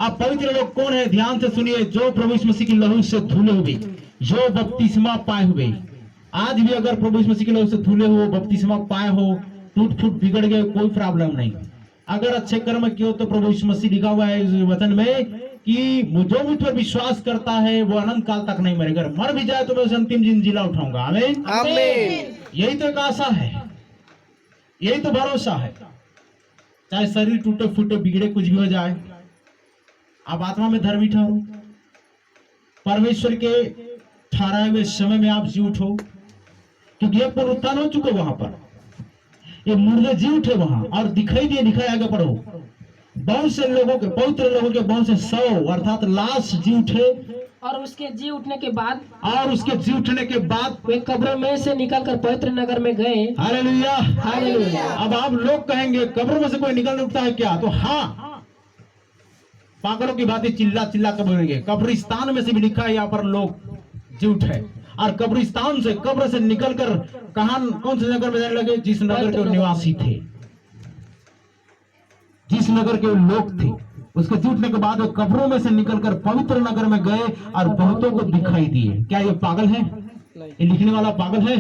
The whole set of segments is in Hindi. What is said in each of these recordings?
आप पवित्र लोग कौन है? ध्यान से सुनिए, जो प्रभु यीशु मसीह की लहू से धुले हुए, जो बपतिस्मा पाए हुए। आज भी अगर प्रभु यीशु मसीह की लहू से धुले हो, बपतिस्मा पाए हो, टूट फूट बिगड़ गए, कोई प्रॉब्लम नहीं। अगर अच्छे कर्म किए तो प्रभु यीशु मसीह लिखा हुआ है इस वचन में कि जो मुझ पर विश्वास करता है वो अनंत काल तक नहीं मरेगा, मर भी जाए तो मैं उसे अंतिम दिन जिला उठाऊंगा। आमीन आमीन। यही तो एक आशा है, यही तो भरोसा है। चाहे शरीर टूटे फूटे बिगड़े कुछ भी हो जाए, आप आत्मा में धर्मी ठहरो, परमेश्वर के ठहराए हुए समय में आप जी उठो, क्योंकि एक पुनरुत्थान हो चुके वहां पर, ये मुर्दे जी उठे वहां और दिखाई दिए। दिखाई आगे पढ़ो, बहुत से लोगों के, पवित्र लोगों के बहुत से 100 अर्थात लाश जी उठे, और उसके जी उठने के बाद वे कब्रों में से निकलकर पवित्र नगर में गए। Hallelujah hallelujah. अब आप लोग कहेंगे कब्रों में से कोई निकल उठता है क्या? तो हाँ, पागलों की बातें चिल्ला चिल्ला कर बोलेंगे। कब्रिस्तान में से भी लिखा है यहाँ पर लोग जी उठे, और कब्रिस्तान से, कब्र से निकलकर कौन से नगर में जाने लगे? जिस नगर के निवासी थे, जिस नगर के लोग थे, उसके जीतने के बाद वो कब्रों में से निकलकर पवित्र नगर में गए और बहुतों को दिखाई दिए। क्या ये पागल है? ये लिखने वाला पागल है?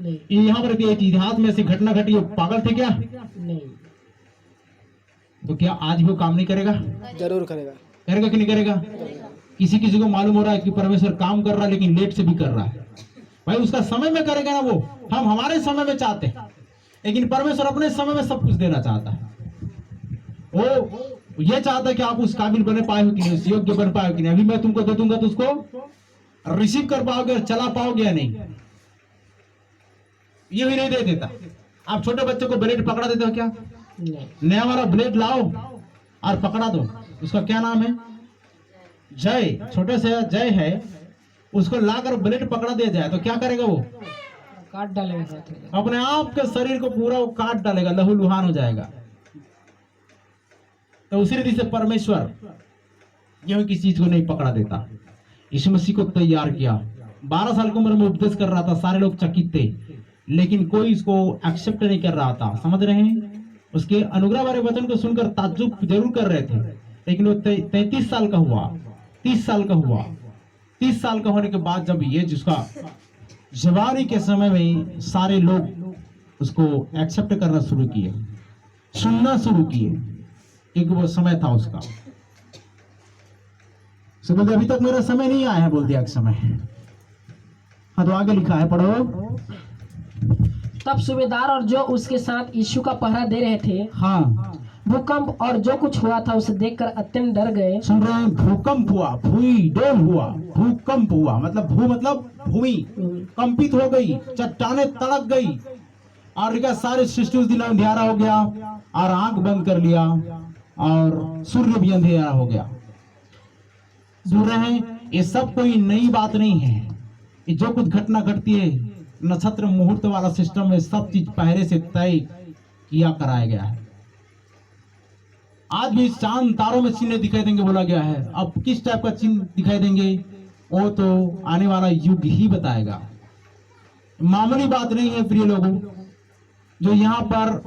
ये यहाँ पर इतिहास में ऐसी घटना घटी, पागल थे क्या? नहीं। तो क्या आज भी वो काम नहीं करेगा? जरूर करेगा। करेगा कि नहीं करेगा? किसी किसी को मालूम हो रहा है कि परमेश्वर काम कर रहा है, लेकिन लेट से भी कर रहा है। भाई उसका समय में करेगा ना वो, हम हमारे समय में चाहते हैं, लेकिन परमेश्वर अपने समय में सब कुछ देना चाहता है। वो ये चाहता है कि आप उस काबिल बने पाए हो कि नहीं, उस योग्य बन पाए हो कि नहीं। अभी मैं तुमको दे दूंगा तो उसको रिसीव कर पाओगे और चला पाओगे या नहीं, ये भी नहीं दे देता। आप छोटे बच्चों को ब्लेड पकड़ा देते हो क्या? नया वाला ब्लेड लाओ और पकड़ा दो, उसका क्या नाम है? जय, छोटे से जय है, उसको लाकर ब्लेड पकड़ा दिया जाए तो क्या करेगा? वो काट डालेगा, अपने आप के शरीर को पूरा वो काट डालेगा, लहू लुहान हो जाएगा। तो उसी रीति से परमेश्वर यह किसी चीज को नहीं पकड़ा देता। यीशु मसीह को तैयार किया, 12 साल की उम्र में उपदेश कर रहा था, सारे लोग चकित थे, लेकिन कोई इसको एक्सेप्ट नहीं कर रहा था। समझ रहे हैं? उसके अनुग्रह वाले वचन को सुनकर ताज्जुब जरूर कर रहे थे, लेकिन वो 33 साल का हुआ, 30 साल का हुआ। 30 साल का होने के बाद जब ये जिसका जवानी के समय में सारे लोग उसको एक्सेप्ट करना शुरू किए, सुनना शुरू किए, क्योंकि वो समय था उसका। समझ, अभी तक मेरा समय नहीं आया है, बोल दिया एक समय। हाँ, तो आगे लिखा है, पढ़ो। तब सूबेदार और जो उसके साथ यीशु का पहरा दे रहे थे, हाँ, भूकंप और जो कुछ हुआ था उसे देखकर अत्यंत डर गए। सुन रहे हैं? भूकंप हुआ, भूमि डोल हुआ, भूकंप हुआ मतलब मतलब भूमि कंपित हो गई, चट्टाने तड़क गई, और क्या सारे सृष्टि उस दिन अंधेरा हो गया, और आंख बंद कर लिया, और सूर्य भी अंधेरा हो गया। सुन रहे हैं? ये सब कोई नई बात नहीं है। ये जो कुछ घटना घटती है, नक्षत्र मुहूर्त वाला सिस्टम में सब चीज पहले से तय किया कराया गया है। आज भी चांद तारों में चिन्ह दिखाई देंगे बोला गया है। अब किस टाइप का चिन्ह दिखाई देंगे वो तो आने वाला युग ही बताएगा। मामूली बात नहीं है प्रिय लोगों, जो यहाँ पर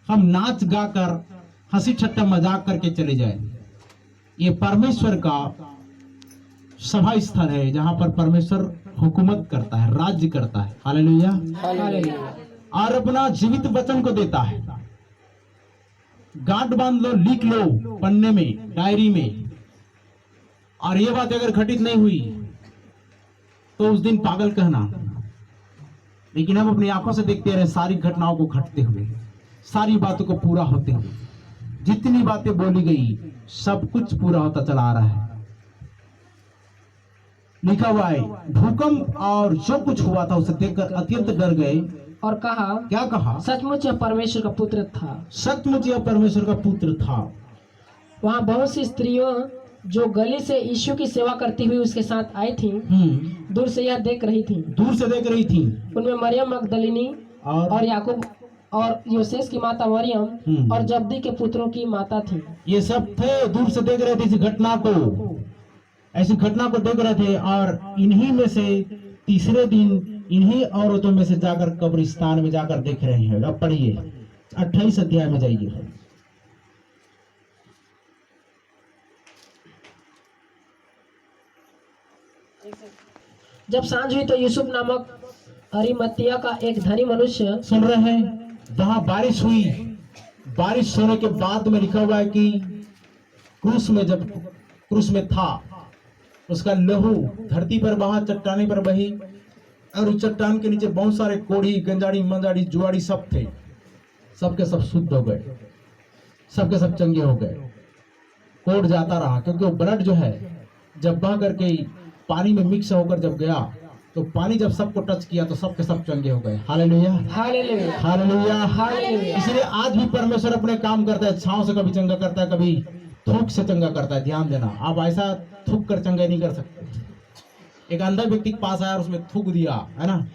हम नाच गा कर हंसी ठट्टा मजाक करके चले जाए। ये परमेश्वर का सभा स्थल है, जहां पर परमेश्वर हुकूमत करता है, राज्य करता है। Hallelujah, hallelujah. और अपना जीवित वचन को देता है। गांठ बांध लो, लिख लो पन्ने में, डायरी में, और ये बात अगर घटित नहीं हुई तो उस दिन पागल कहना। लेकिन हम अपनी आंखों से देखते रहे सारी घटनाओं को घटते हुए, सारी बातों को पूरा होते हुए, जितनी बातें बोली गई सब कुछ पूरा होता चला आ रहा है। लिखा हुआ है, भूकंप और जो कुछ हुआ था उसे देखकर अत्यंत डर गए, और कहा, क्या कहा? सचमुच यह परमेश्वर का पुत्र था। सचमुच यह परमेश्वर का पुत्र था। वहाँ बहुत सी स्त्रियों जो गली से यीशु की सेवा करती हुई उसके साथ आई थी, दूर से यह देख रही थी। दूर से देख रही थी। उनमें मरियम मगदलिनी और याकूब और योसेस की माता मरियम और जब्दी के पुत्रों की माता थी। ये सब थे, दूर से देख रहे थे इस घटना को, ऐसी घटना को देख रहे थे। और इन्हीं में से तीसरे दिन इन्हीं औरतों में से जाकर कब्रिस्तान में जाकर देख रहे हैं। अब पढ़िए 28 अध्याय में जाइए। जब सांझ हुई तो यूसुफ नामक अरिमतिया का एक धनी मनुष्य, सुन रहे हैं, वहां बारिश हुई। बारिश होने के बाद में लिखा हुआ है कि क्रूस में था, उसका लहू धरती पर वहां चट्टाने पर बही, और उस चट्टान के नीचे बहुत सारे कोढ़ी, गंजाड़ी, मंजाड़ी, जुआड़ी सब थे। सबके सब शुद्ध हो गए, सबके सब चंगे हो गए। कोढ़ जाता रहा, क्योंकि वो ब्लड जो है जब बह करके पानी में मिक्स होकर जब गया, तो पानी जब सबको टच किया तो सबके सब चंगे हो गए। Hallelujah, hallelujah, hallelujah, hallelujah. इसलिए आज भी परमेश्वर अपने काम करता है। छांव से कभी चंगा करता है, कभी थूक से चंगा करता है। ध्यान देना, आप ऐसा थूक कर चंगा नहीं कर सकते। एक अंधा व्यक्ति के पास आया और उसमें थूक दिया, है ना,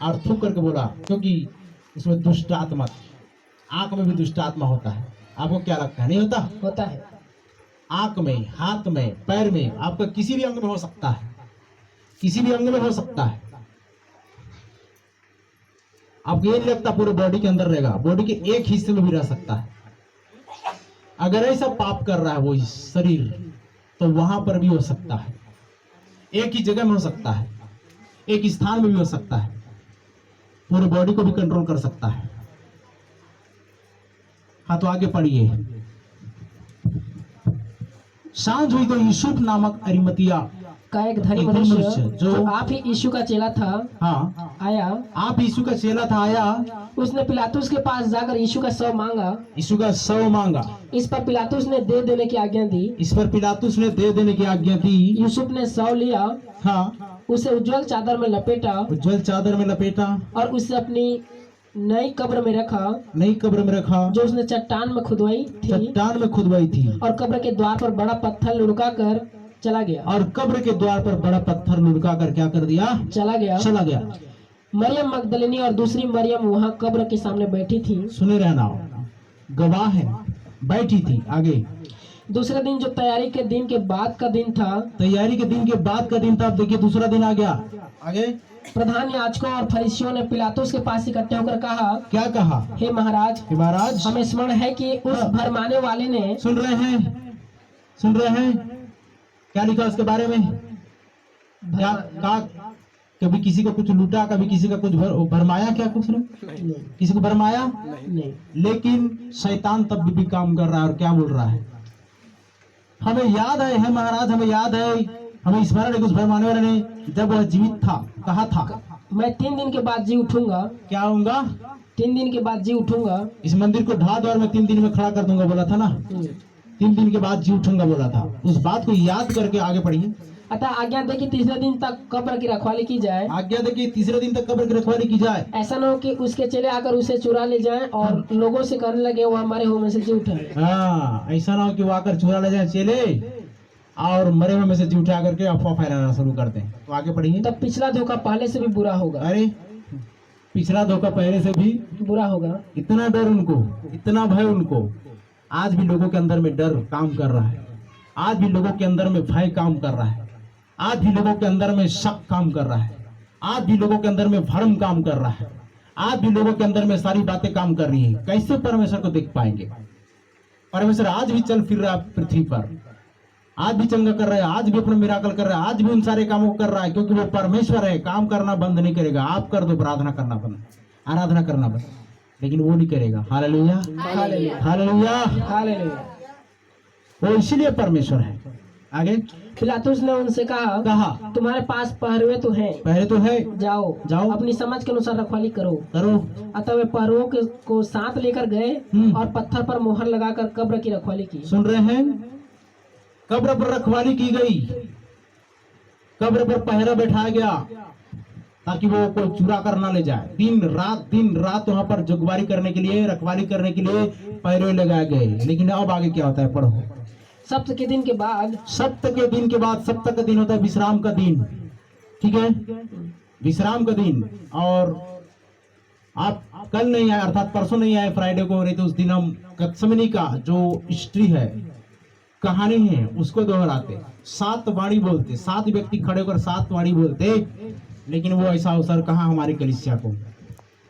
और थूक करके बोला, क्योंकि उसमें दुष्ट आत्मा थी। आंख में भी दुष्ट आत्मा होता है, आपको क्या लगता है? नहीं होता? होता है। आंख में, हाथ में, पैर में, आपका किसी भी अंग में हो सकता है, किसी भी अंग में हो सकता है। आपको ये नहीं लगता पूरे बॉडी के अंदर रहेगा, बॉडी के एक हिस्से में भी रह सकता है। अगर ऐसा पाप कर रहा है वो शरीर, तो वहां पर भी हो सकता है। एक ही जगह में हो सकता है, एक स्थान में भी हो सकता है, पूरे बॉडी को भी कंट्रोल कर सकता है। हाँ, तो आगे पढ़िए। सांझ हुई तो यूसुफ नामक अरिमतिया का एक धनी एक मनुष्य मनुष्य जो आप ही यीशु का चेला था, हाँ, आया। आप यीशु का चेला था, आया। उसने पिलातुस के पास जाकर यीशु का शव मांगा। यीशु का शव मांगा। इस पर पिलातुस ने दे देने की आज्ञा दी। इस पर पिलातुस ने दे देने की आज्ञा दी। यूसुफ ने शव लिया, हाँ, उसे उज्जवल चादर में लपेटा उज्जवल चादर में लपेटा और उसे अपनी नई कब्र में रखा, नई कब्र में रखा, जो उसने चट्टान में खुदवाई थी, चट्टान में खुदवाई थी। और कब्र के द्वार पर बड़ा पत्थर लुढ़का कर चला गया। और कब्र के द्वार पर बड़ा पत्थर लुढ़का कर क्या कर दिया? चला गया। चला गया। मरियम मगदलिनी और दूसरी मरियम वहां कब्र के सामने बैठी थी। सुने रहना, गवाह है, बैठी थी। आगे, दूसरे दिन जो तैयारी के दिन के बाद का दिन था, तैयारी के दिन के बाद का दिन था। अब देखिए दूसरा दिन आ गया। आगे, प्रधान याजकों और फरीसियों ने पिलातुस के पास इकट्ठे होकर कहा, क्या कहा? हे महाराज, कि महाराज, हमें स्मरण है कि उस भरमाने वाले ने, सुन रहे हैं, सुन रहे हैं, क्या लिखा उसके बारे में? क्या कहा? कभी किसी को कुछ लूटा, कभी किसी का कुछ भरमाया, क्या कुछ नहीं, किसी को भरमाया नहीं। लेकिन शैतान तब भी काम कर रहा है। और क्या बोल रहा है? हमें याद है महाराज, हमें याद है, हमें स्मरण है, कुछ भरमाने वाले ने जब वह जीवित था कहा था, मैं 3 दिन के बाद जी उठूंगा। क्या होगा? 3 दिन के बाद जी उठूंगा। इस मंदिर को ढा दो और मैं 3 दिन में खड़ा कर दूंगा, बोला था ना। 3 दिन के बाद जी उठूंगा बोला था। उस बात को याद करके आगे बढ़िए। अतः आज्ञा दे कि तीसरे दिन तक कब्र की रखवाली की जाए। आज्ञा दे कि तीसरे दिन तक कब्र की रखवाली की जाए। ऐसा न हो कि उसके चेले आकर उसे चुरा ले जाएं और लोगों से कहने लगे वो हमारे हो में से जी उठे। हाँ, ऐसा ना हो कि वो आकर चुरा ले जाए चेले और मरे हुए में से जी उठा करके अफवाह फैलाना शुरू कर दें। तो आगे बढ़िए। तब पिछला धोखा पहले से भी बुरा होगा। अरे, पिछला धोखा पहले से भी बुरा होगा। इतना डर उनको, इतना भय उनको। आज भी लोगों के अंदर में डर काम कर रहा है, आज भी लोगों के अंदर में भय काम कर रहा है, आज भी लोगों के अंदर में शक काम कर रहा है, आज भी लोगों के अंदर में भ्रम काम कर रहा है, आज भी लोगों के अंदर में सारी बातें काम कर रही हैं। कैसे परमेश्वर को देख पाएंगे? परमेश्वर आज भी चल फिर रहा है पृथ्वी पर, आज भी चंगा कर रहा है, आज भी अपना मिराकल कर रहा है, आज भी उन सारे कामों को कर रहा है, क्योंकि वो परमेश्वर है। काम करना बंद नहीं करेगा। आप कर दो आराधना करना बंद, आराधना करना बंद, लेकिन वो नहीं करेगा। Hallelujah, hallelujah, hallelujah, hallelujah. वो इसीलिए परमेश्वर है। आगे, पिलातुस ने उनसे कहा, तुम्हारे पास पहरुए तो हैं, पहले तो है, जाओ जाओ, अपनी समझ के अनुसार रखवाली करो। करो। अतः वे पहरुओं को साथ लेकर गए और पत्थर पर मोहर लगाकर कब्र की रखवाली की। सुन रहे हैं? कब्र पर रखवाली की गई, कब्र पर पहरा बैठाया गया ताकि वो कोई चुरा कर ना ले जाए। दिन रात वहां पर जुगवारी करने के लिए, रखवाली करने के लिए पहरे लगाए गए। लेकिन अब आगे क्या होता है, पढ़ो। सप्त के दिन के बाद, सप्त के दिन के बाद, सप्त का दिन होता है विश्राम का दिन, ठीक है, विश्राम का दिन। और आप कल नहीं आए, अर्थात परसों नहीं आए, फ्राइडे को, नहीं तो उस दिन हम गत्समनी का जो हिस्ट्री है, कहानी है, उसको दोहराते। 7 वाणी बोलते, 7 व्यक्ति खड़े होकर 7 वाणी बोलते। लेकिन वो ऐसा अवसर कहाँ हमारी कलीसिया को।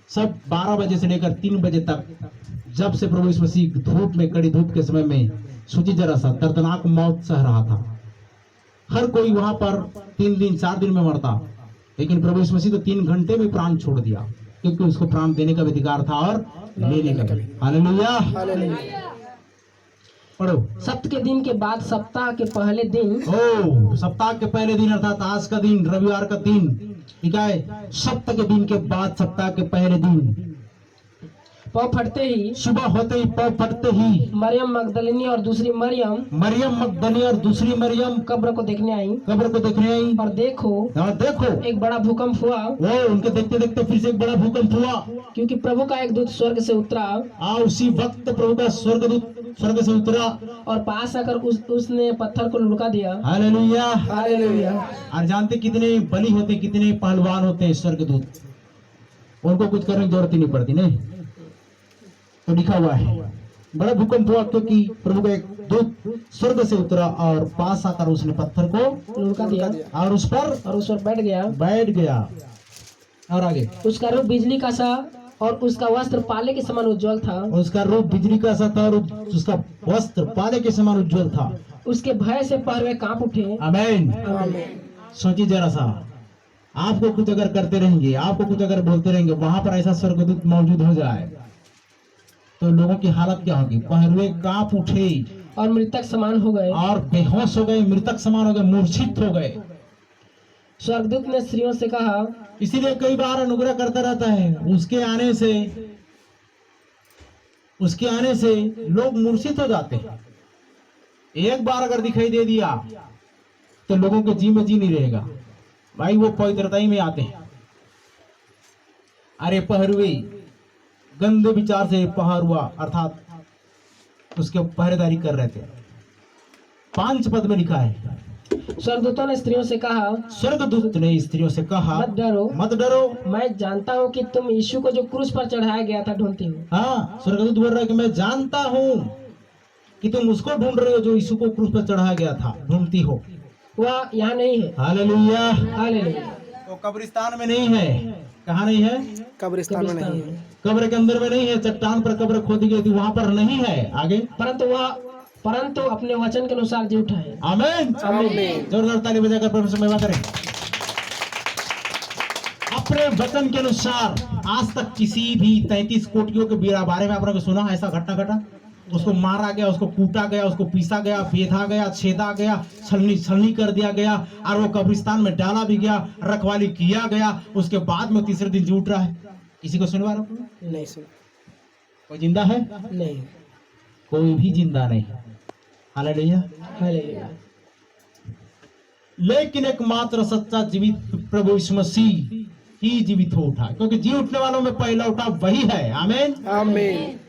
सब 12 बजे से लेकर 3 बजे तक, जब से प्रभु यीशु मसीह धूप में, कड़ी धूप के समय में सूची जरा सा दर्दनाक मौत सह रहा था, हर कोई वहां पर 3 दिन 4 दिन में मरता, लेकिन प्रभु यीशु मसीह तो 3 घंटे में प्राण छोड़ दिया, क्योंकि उसको प्राण देने का भी अधिकार था और लेने का भी। हालेलुया। पढ़ो। सप्त के दिन के बाद सप्ताह के पहले दिन, ओ सप्ताह के पहले दिन अर्थात आज का दिन, रविवार का दिन, ठीक है, सप्ताह के दिन के बाद सप्ताह के पहले दिन, पौ फटते ही सुबह होते ही पौ फटते ही मरियम मगदलिनी और दूसरी मरियम मरियम मगदली और दूसरी मरियम कब्र को देखने आई, कब्र को देखने आई, और देखो और देखो एक बड़ा भूकंप हुआ, वो उनके देखते देखते फिर से एक बड़ा भूकंप हुआ, क्योंकि प्रभु का एक दूत स्वर्ग से उतरा, और उसी वक्त प्रभु का स्वर्गदूत स्वर्ग से उतरा और पास आकर उसने पत्थर को लुढ़का दिया। हालेलुया। हालेलुया। और जानते कितने बली होते, कितने पहलवान होते हैं स्वर्गदूत, उनको कुछ करने की जरूरत ही नहीं पड़ती, नहीं तो लिखा हुआ है बड़ा भूकंप हुआ, क्योंकि प्रभु का एक दूत स्वर्ग से उतरा और पास आकर उसने पत्थर को लुढ़का दिया और उस पर बैठ गया। और आगे, उसका रूप बिजली का सा और उसका वस्त्र पाले के समान उज्जवल था, उसका रूप बिजली का सा था और उसका वस्त्र पाले के समान उज्जवल था। उसके भय से पहरुए कांप उठे। आमीन। सोचिए जरा सा, आपको कुछ अगर करते रहेंगे, आपको कुछ अगर बोलते रहेंगे, वहां पर ऐसा स्वर्गदूत मौजूद हो जाए तो लोगों की हालत क्या होगी? पहरुए कांप उठे और मृतक समान हो गए, और बेहोश हो गए, मृतक समान हो गए, मूर्छित हो गए। स्वर्गदूत ने स्त्रियों से कहा, इसीलिए कई बार अनुग्रह करता रहता है, उसके आने से लोग मूर्छित हो जाते हैं। एक बार अगर दिखाई दे दिया तो लोगों के जी में जी नहीं रहेगा भाई, वो पवित्रता ही में आते हैं। अरे पहरुए गंदे विचार से पहरुआ अर्थात उसके पहरेदारी कर रहे थे। 5 पद में लिखा है, स्वर्गदूतों ने स्त्रियों से कहा, स्वर्गदूत ने स्त्रियों से कहा, मत डरो, मैं जानता हूँ कि तुम यीशु को जो क्रूस पर चढ़ाया गया था ढूंढती हो। हाँ, स्वर्गदूत बोल रहा है कि मैं जानता हूँ कि तुम उसको ढूंढ रहे हो जो यीशु को क्रूस पर चढ़ाया गया था, ढूंढती हो। वह यहाँ नहीं है। हालेलुया। हालेलुया। तो कब्रिस्तान में नहीं है। कहाँ नहीं है? कब्रिस्तान में नहीं है। कब्र के अंदर में नहीं है, चट्टान पर कब्र खोदी गई थी, वहाँ पर नहीं है। आगे, परंतु अपने वचन के अनुसार जी उठा है। आमीन। जोरदार ताली बजाकर परमेश्वर महिमा करें। अपने वचन के अनुसार आज तक किसी भी 33 कोटियों के बारे में आपने सुना ऐसा घटना घटा? उसको मारा गया, उसको कूटा गया, उसको पीसा गया, बेधा गया, छेदा गया, छलनी कर दिया गया, और वो कब्रिस्तान में डाला भी गया, रखवाली किया गया, उसके बाद में तीसरे दिन जी उठ रहा है। किसी को सुनवा रहा हूँ? नहीं सुना। कोई जिंदा है? नहीं, कोई भी जिंदा नहीं। हालेलुया। हालेलुया। लेकिन एकमात्र सच्चा जीवित प्रभु यीशु मसीह ही जीवित हो उठा, क्योंकि जी उठने वालों में पहला उठा वही है। आमीन। आमीन।